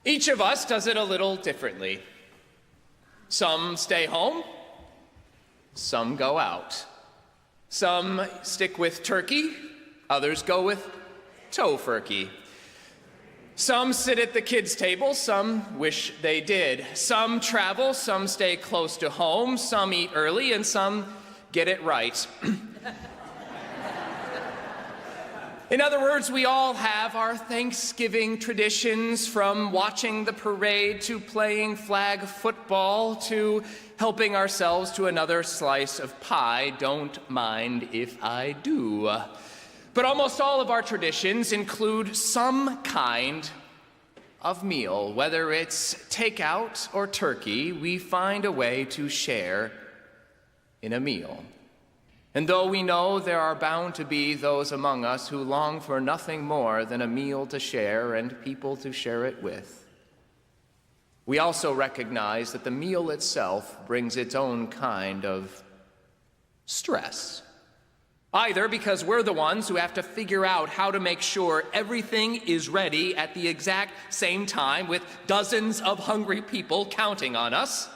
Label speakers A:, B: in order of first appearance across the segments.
A: Each of us does it a little differently. Some stay home, some go out. Some stick with turkey, others go with tofurkey. Some sit at the kids' table, some wish they did. Some travel, some stay close to home, some eat early, and some get it right. In other words, we all have our Thanksgiving traditions, from watching the parade to playing flag football to helping ourselves to another slice of pie. Don't mind if I do. But almost all of our traditions include some kind of meal. Whether it's takeout or turkey, we find a way to share in a meal. And though we know there are bound to be those among us who long for nothing more than a meal to share and people to share it with, we also recognize that the meal itself brings its own kind of stress. Either because we're the ones who have to figure out how to make sure everything is ready at the exact same time with dozens of hungry people counting on us,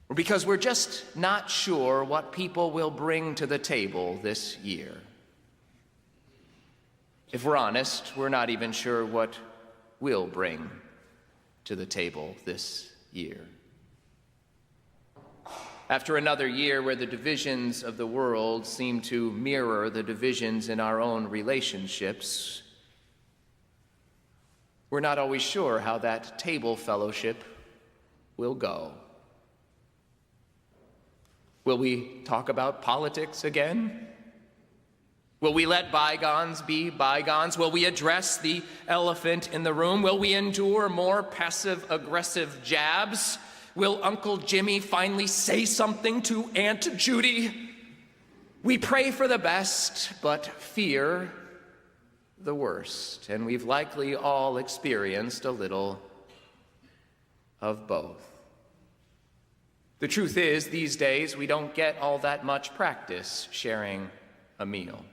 A: or because we're just not sure what people will bring to the table this year. If we're honest, we're not even sure what we'll bring to the table this year. After another year where the divisions of the world seem to mirror the divisions in our own relationships, we're not always sure how that table fellowship will go. Will we talk about politics again? Will we let bygones be bygones? Will we address the elephant in the room? Will we endure more passive-aggressive jabs? Will Uncle Jimmy finally say something to Aunt Judy? We pray for the best, but fear the worst, and we've likely all experienced a little of both. The truth is, these days, we don't get all that much practice sharing a meal.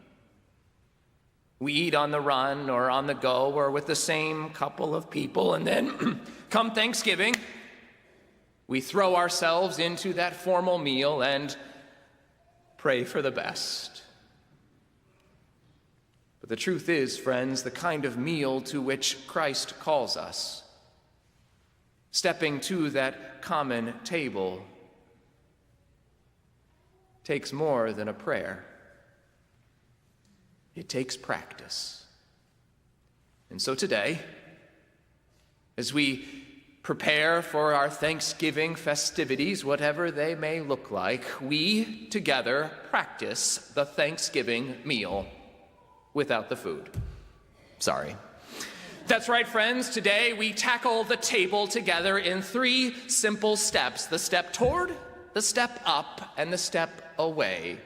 A: We eat on the run or on the go or with the same couple of people, and then come Thanksgiving, we throw ourselves into that formal meal and pray for the best. But the truth is, friends, the kind of meal to which Christ calls us, stepping to that common table, takes more than a prayer. It takes practice. And so today, as we prepare for our Thanksgiving festivities, whatever they may look like, we together practice the Thanksgiving meal without the food. Sorry. That's right, friends. Today we tackle the table together in 3 simple steps: the step toward, the step up, and the step away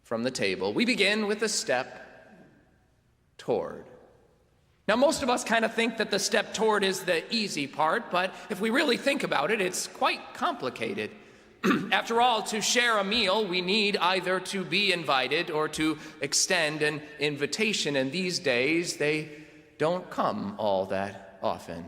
A: from the table. We begin with the step toward. Now, most of us kind of think that the step toward is the easy part, but if we really think about it, it's quite complicated. After all, to share a meal, we need either to be invited or to extend an invitation, and these days, they don't come all that often.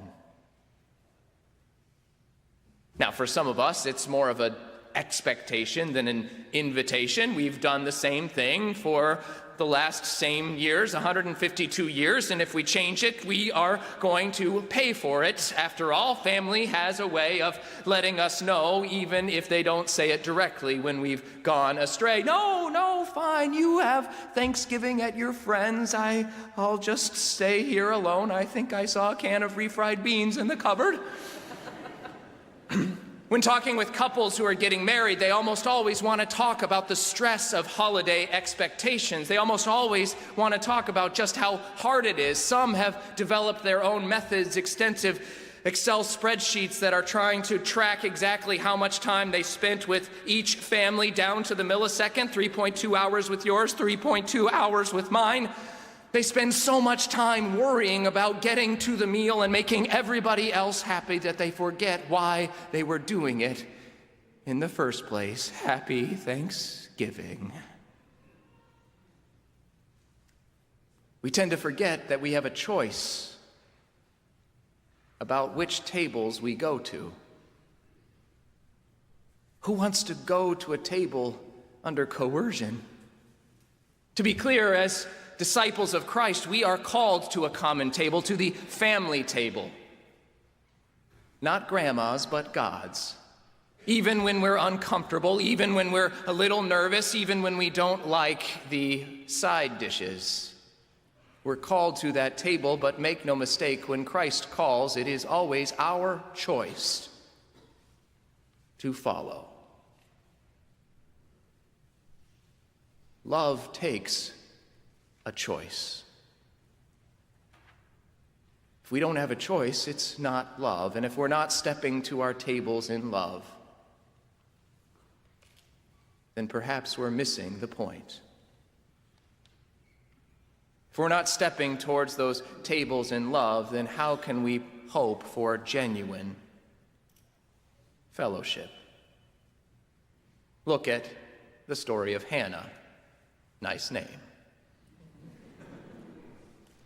A: Now, for some of us, it's more of an expectation than an invitation. We've done the same thing for the last same years, 152 years, and if we change it, we are going to pay for it. After all, family has a way of letting us know, even if they don't say it directly, when we've gone astray. No, fine, you have Thanksgiving at your friends'. I'll just stay here alone. I think I saw a can of refried beans in the cupboard. When talking with couples who are getting married, they almost always want to talk about the stress of holiday expectations. They almost always want to talk about just how hard it is. Some have developed their own methods, extensive Excel spreadsheets that are trying to track exactly how much time they spent with each family down to the millisecond. 3.2 hours with yours, 3.2 hours with mine. They spend so much time worrying about getting to the meal and making everybody else happy that they forget why they were doing it in the first place. Happy Thanksgiving. We tend to forget that we have a choice about which tables we go to. Who wants to go to a table under coercion? To be clear, as disciples of Christ, we are called to a common table, to the family table. Not grandma's, but God's. Even when we're uncomfortable, even when we're a little nervous, even when we don't like the side dishes. We're called to that table, but make no mistake, when Christ calls, it is always our choice to follow. Love takes a choice. If we don't have a choice, it's not love. And if we're not stepping to our tables in love, then perhaps we're missing the point. If we're not stepping towards those tables in love, then how can we hope for genuine fellowship? Look at the story of Hannah. Nice name.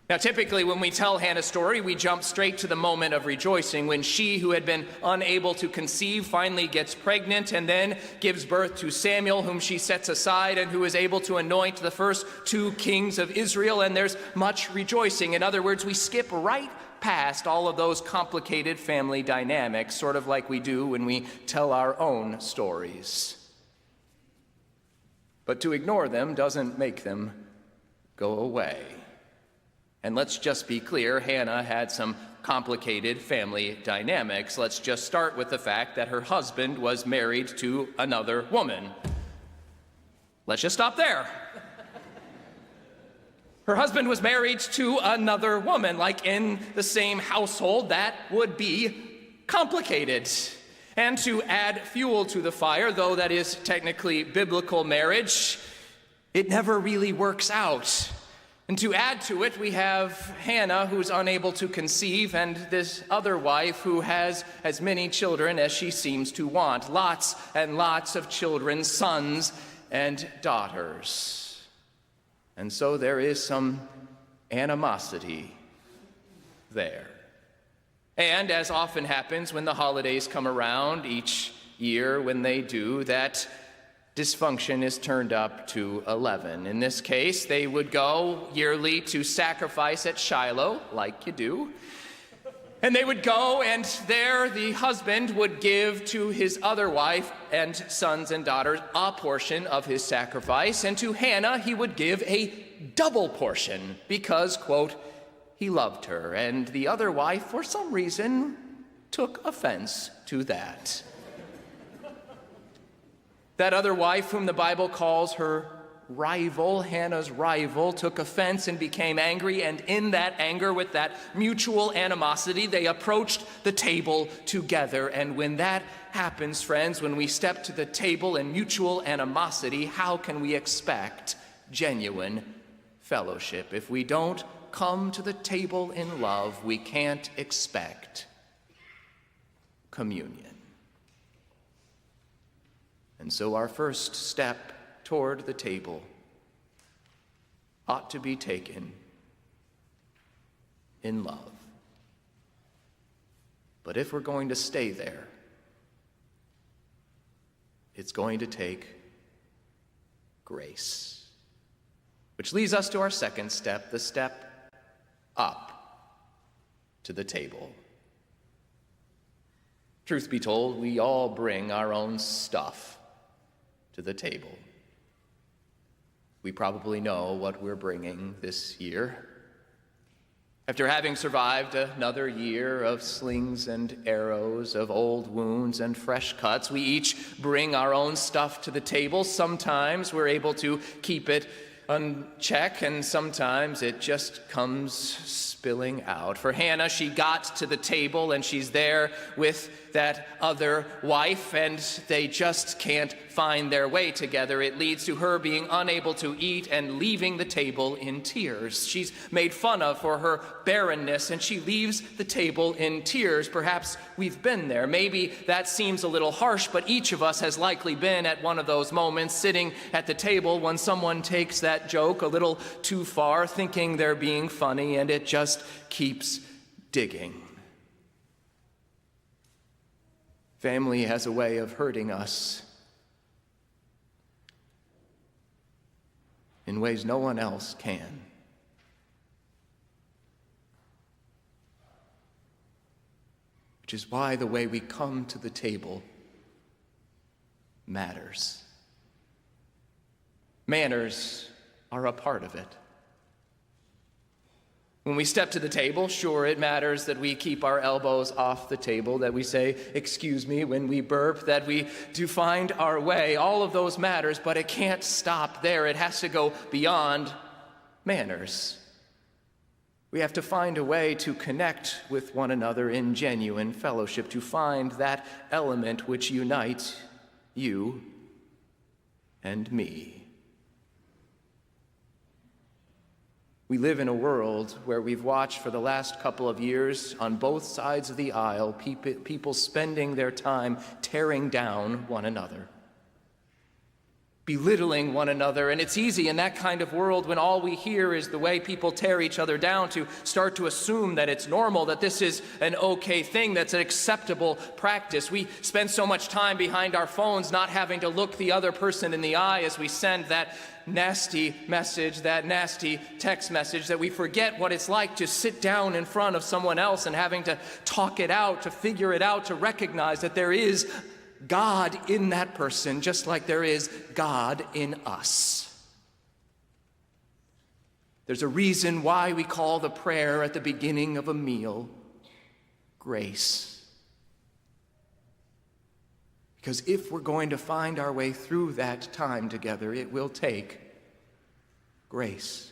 A: Now, typically when we tell Hannah's story, we jump straight to the moment of rejoicing when she, who had been unable to conceive, finally gets pregnant and then gives birth to Samuel, whom she sets aside and who is able to anoint the first 2 kings of Israel, and there's much rejoicing. In other words, we skip right past all of those complicated family dynamics, sort of like we do when we tell our own stories. But to ignore them doesn't make them go away. And let's just be clear, Hannah had some complicated family dynamics. Let's just start with the fact that her husband was married to another woman. Let's just stop there. Her husband was married to another woman, like in the same household. That would be complicated. And to add fuel to the fire, though that is technically biblical marriage, it never really works out. And to add to it, we have Hannah, who's unable to conceive, and this other wife who has as many children as she seems to want. Lots and lots of children, sons and daughters. And so there is some animosity there. And as often happens when the holidays come around each year, when they do, that dysfunction is turned up to 11. In this case, they would go yearly to sacrifice at Shiloh, like you do. And they would go, and there the husband would give to his other wife and sons and daughters a portion of his sacrifice, and to Hannah he would give a double portion because, quote, he loved her. And the other wife, for some reason, took offense to that. That other wife, whom the Bible calls her rival, Hannah's rival, took offense and became angry, and in that anger, with that mutual animosity, they approached the table together. And when that happens, friends, when we step to the table in mutual animosity, how can we expect genuine fellowship? If we don't come to the table in love, we can't expect communion. And so our first step toward the table ought to be taken in love. But if we're going to stay there, it's going to take grace. Which leads us to our second step, the step up to the table. Truth be told, we all bring our own stuff to the table. We probably know what we're bringing this year. After having survived another year of slings and arrows, of old wounds and fresh cuts, we each bring our own stuff to the table. Sometimes we're able to keep it unchecked, and sometimes it just comes spilling out. For Hannah, she got to the table, and she's there with that other wife, and they just can't find their way together. It leads to her being unable to eat and leaving the table in tears. She's made fun of for her barrenness, and she leaves the table in tears. Perhaps we've been there. Maybe that seems a little harsh, but each of us has likely been at one of those moments, sitting at the table when someone takes that joke a little too far, thinking they're being funny, and it just keeps digging. Family has a way of hurting us in ways no one else can. Which is why the way we come to the table matters. Manners are a part of it. When we step to the table, sure, it matters that we keep our elbows off the table, that we say, "Excuse me," when we burp, that we do find our way. All of those matters, but it can't stop there. It has to go beyond manners. We have to find a way to connect with one another in genuine fellowship, to find that element which unites you and me. We live in a world where we've watched for the last couple of years on both sides of the aisle people spending their time tearing down one another, belittling one another. And it's easy in that kind of world, when all we hear is the way people tear each other down, to start to assume that it's normal, that this is an okay thing, that's an acceptable practice. We spend so much time behind our phones not having to look the other person in the eye as we send that nasty message, that nasty text message, that we forget what it's like to sit down in front of someone else and having to talk it out, to figure it out, to recognize that there is God in that person, just like there is God in us. There's a reason why we call the prayer at the beginning of a meal grace. Because if we're going to find our way through that time together, it will take grace.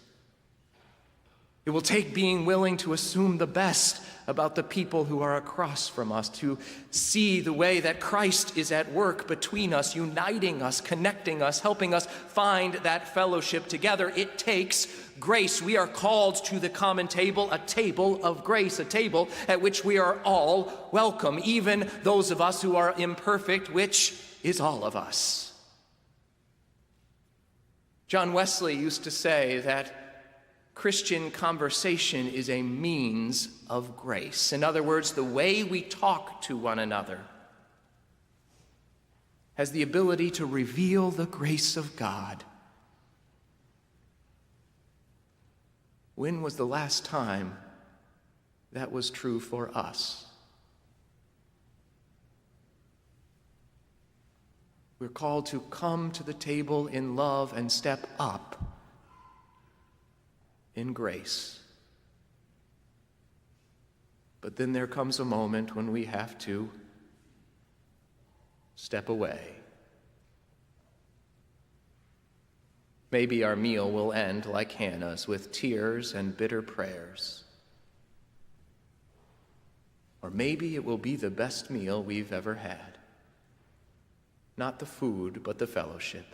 A: It will take being willing to assume the best about the people who are across from us, to see the way that Christ is at work between us, uniting us, connecting us, helping us find that fellowship together. It takes grace. We are called to the common table, a table of grace, a table at which we are all welcome, even those of us who are imperfect, which is all of us. John Wesley used to say that Christian conversation is a means of grace. In other words, the way we talk to one another has the ability to reveal the grace of God. When was the last time that was true for us? We're called to come to the table in love and step up in grace. But then there comes a moment when we have to step away. Maybe our meal will end like Hannah's, with tears and bitter prayers. Or maybe it will be the best meal we've ever had. Not the food, but the fellowship.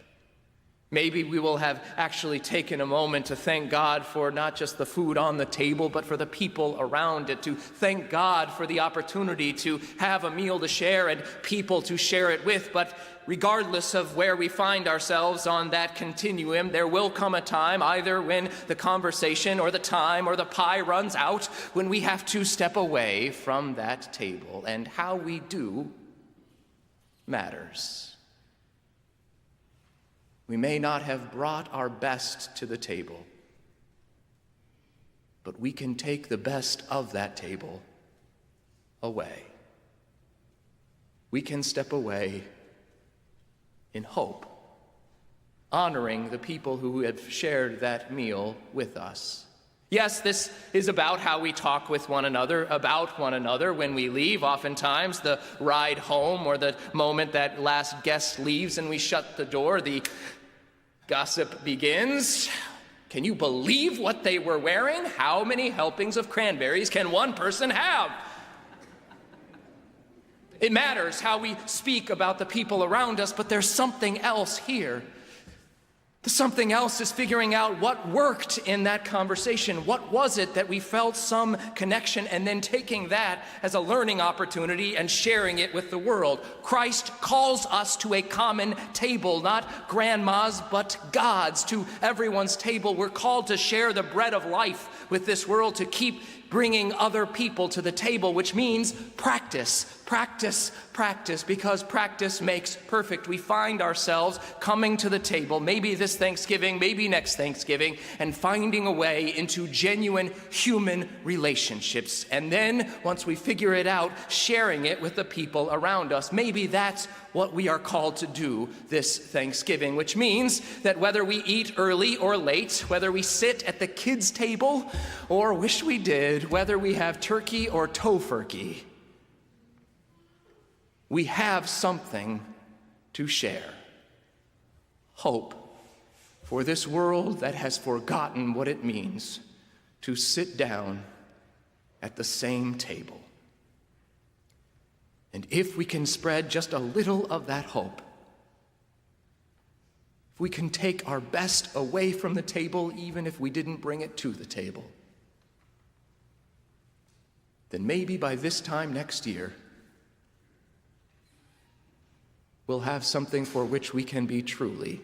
A: Maybe we will have actually taken a moment to thank God for not just the food on the table, but for the people around it, to thank God for the opportunity to have a meal to share and people to share it with. But regardless of where we find ourselves on that continuum, there will come a time, either when the conversation or the time or the pie runs out, when we have to step away from that table. And how we do matters. We may not have brought our best to the table, but we can take the best of that table away. We can step away in hope, honoring the people who have shared that meal with us. Yes, this is about how we talk with one another, about one another when we leave. Oftentimes, the ride home or the moment that last guest leaves and we shut the door, the gossip begins. Can you believe what they were wearing? How many helpings of cranberries can one person have? It matters how we speak about the people around us, but there's something else here. The something else is figuring out what worked in that conversation. What was it that we felt some connection, and then taking that as a learning opportunity and sharing it with the world. Christ calls us to a common table, not grandma's, but God's. To everyone's table, we're called to share the bread of life with this world, to keep bringing other people to the table, which means practice. Practice, practice, because practice makes perfect. We find ourselves coming to the table, maybe this Thanksgiving, maybe next Thanksgiving, and finding a way into genuine human relationships. And then, once we figure it out, sharing it with the people around us. Maybe that's what we are called to do this Thanksgiving, which means that whether we eat early or late, whether we sit at the kids' table or wish we did, whether we have turkey or tofurkey, we have something to share. Hope for this world that has forgotten what it means to sit down at the same table. And if we can spread just a little of that hope, if we can take our best away from the table, even if we didn't bring it to the table, then maybe by this time next year, we'll have something for which we can be truly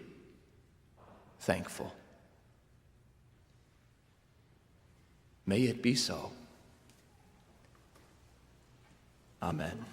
A: thankful. May it be so. Amen.